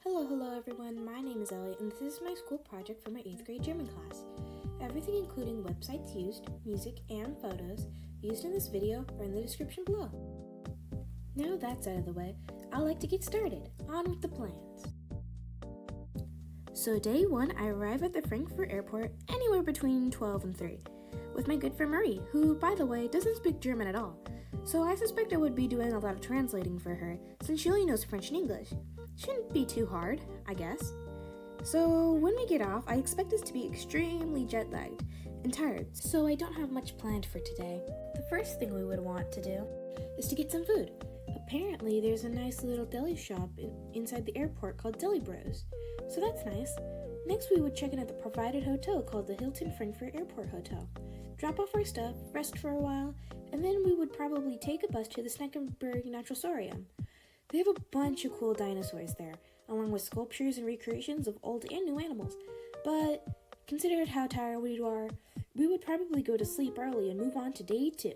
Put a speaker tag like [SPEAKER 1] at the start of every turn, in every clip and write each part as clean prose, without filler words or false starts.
[SPEAKER 1] Hello everyone, my name is Ellie and this is my school project for my 8th grade German class. Everything including websites used, music, and photos used in this video are in the description below. Now that's out of the way, I'd like to get started. On with the plans. So day 1, I arrive at the Frankfurt airport anywhere between 12 and 3 with my good friend Marie, who, by the way, doesn't speak German at all. So I suspect I would be doing a lot of translating for her since she only knows French and English. Shouldn't be too hard, I guess. So when we get off, I expect us to be extremely jet-lagged and tired, so I don't have much planned for today. The first thing we would want to do is to get some food. Apparently, there's a nice little deli shop inside the airport called Deli Bros, so that's nice. Next, we would check in at the provided hotel called the Hilton Frankfurt Airport Hotel, drop off our stuff, rest for a while, and then we would probably take a bus to the Sneckenberg Naturalstorium. They have a bunch of cool dinosaurs there, along with sculptures and recreations of old and new animals. But considering how tired we are, we would probably go to sleep early and move on to day 2.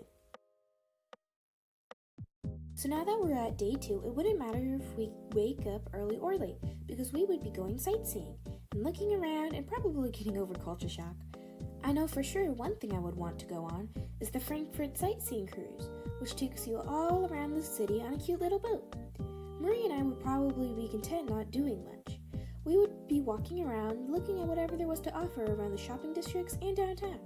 [SPEAKER 1] So now that we're at day 2, it wouldn't matter if we wake up early or late, because we would be going sightseeing and looking around and probably getting over culture shock. I know for sure one thing I would want to go on is the Frankfurt sightseeing cruise, which takes you all around the city on a cute little boat. Marie and I would probably be content not doing much. We would be walking around, looking at whatever there was to offer around the shopping districts and downtown.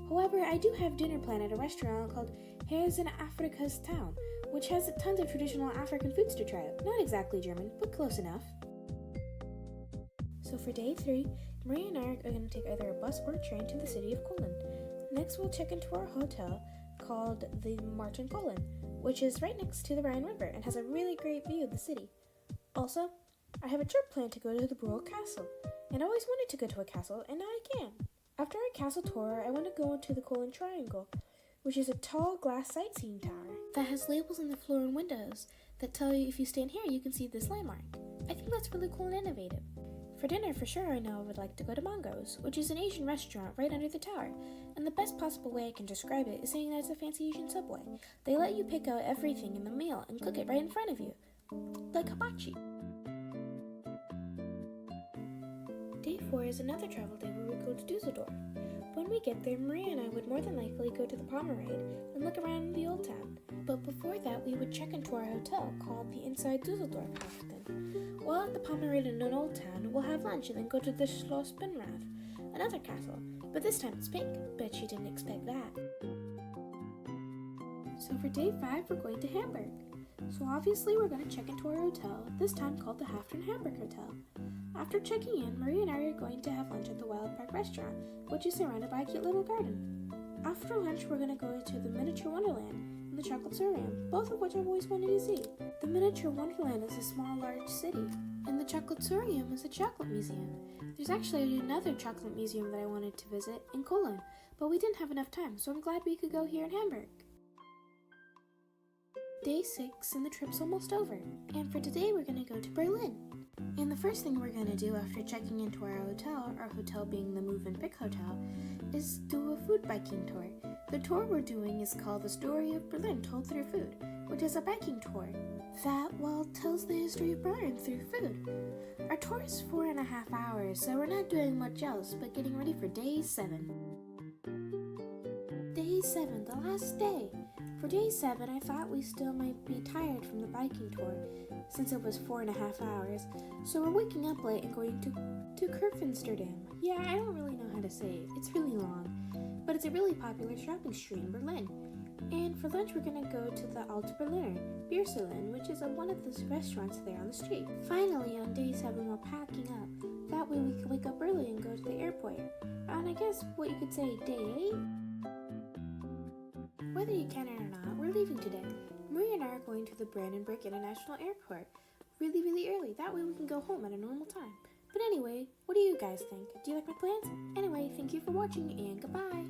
[SPEAKER 1] However, I do have dinner planned at a restaurant called Hares in Africa's Town, which has tons of traditional African foods to try out. Not exactly German, but close enough. So for day 3, Marie and I are going to take either a bus or a train to the city of Cologne. Next, we'll check into our hotel called the Martin Cologne, which is right next to the Rhine River and has a really great view of the city. Also, I have a trip planned to go to the Rural Castle, and I always wanted to go to a castle, and now I can. After our castle tour, I want to go into the Cologne Triangle, which is a tall glass sightseeing tower that has labels on the floor and windows that tell you if you stand here, you can see this landmark. I think that's really cool and innovative. For dinner, for sure, I know I would like to go to Mongo's, which is an Asian restaurant right under the tower, and the best possible way I can describe it is saying that it's a fancy Asian Subway. They let you pick out everything in the meal and cook it right in front of you, like hibachi. Day 4 is another travel day where we go to Dusseldorf. When we get there, Maria and I would more than likely go to the Pomerade and look around in the old town. But before that, we would check into our hotel called the Inside Dusseldorf Haften. While at the Pomerade in an old town, we'll have lunch and then go to the Schloss Benrath, another castle, but this time it's pink. Bet you didn't expect that. So for day 5, we're going to Hamburg. So obviously we're going to check into our hotel, this time called the Haften Hamburg Hotel. After checking in, Marie and I are going to have lunch at the Wild Park restaurant, which is surrounded by a cute little garden. After lunch, we're going to go to the Miniature Wonderland and the Chocolatorium, both of which I've always wanted to see. The Miniature Wonderland is a small, large city, and the Chocolatorium is a chocolate museum. There's actually another chocolate museum that I wanted to visit in Cologne, but we didn't have enough time, so I'm glad we could go here in Hamburg. Day 6 and the trip's almost over, and for today we're going to go to Berlin. And the first thing we're going to do after checking into our hotel being the Move and Pick Hotel, is do a food biking tour. The tour we're doing is called The Story of Berlin Told Through Food, which is a biking tour that, tells the history of Berlin through food. Our tour is 4.5 hours, so we're not doing much else but getting ready for day 7. Day 7, the last day. For day 7, I thought we still might be tired from the biking tour, since it was 4.5 hours, so we're waking up late and going to Kurfürstendamm. Yeah, I don't really know how to say it. It's really long, but it's a really popular shopping street in Berlin. And for lunch, we're going to go to the Alte Berliner Biersalon, which is one of the restaurants there on the street. Finally, on day 7, we're packing up. That way we can wake up early and go to the airport. And I guess what you could say, day 8? Whether you can or not, we're leaving today. Marie and I are going to the Brandenburg International Airport really early. That way we can go home at a normal time. But anyway, what do you guys think? Do you like my plans? Anyway, thank you for watching and goodbye!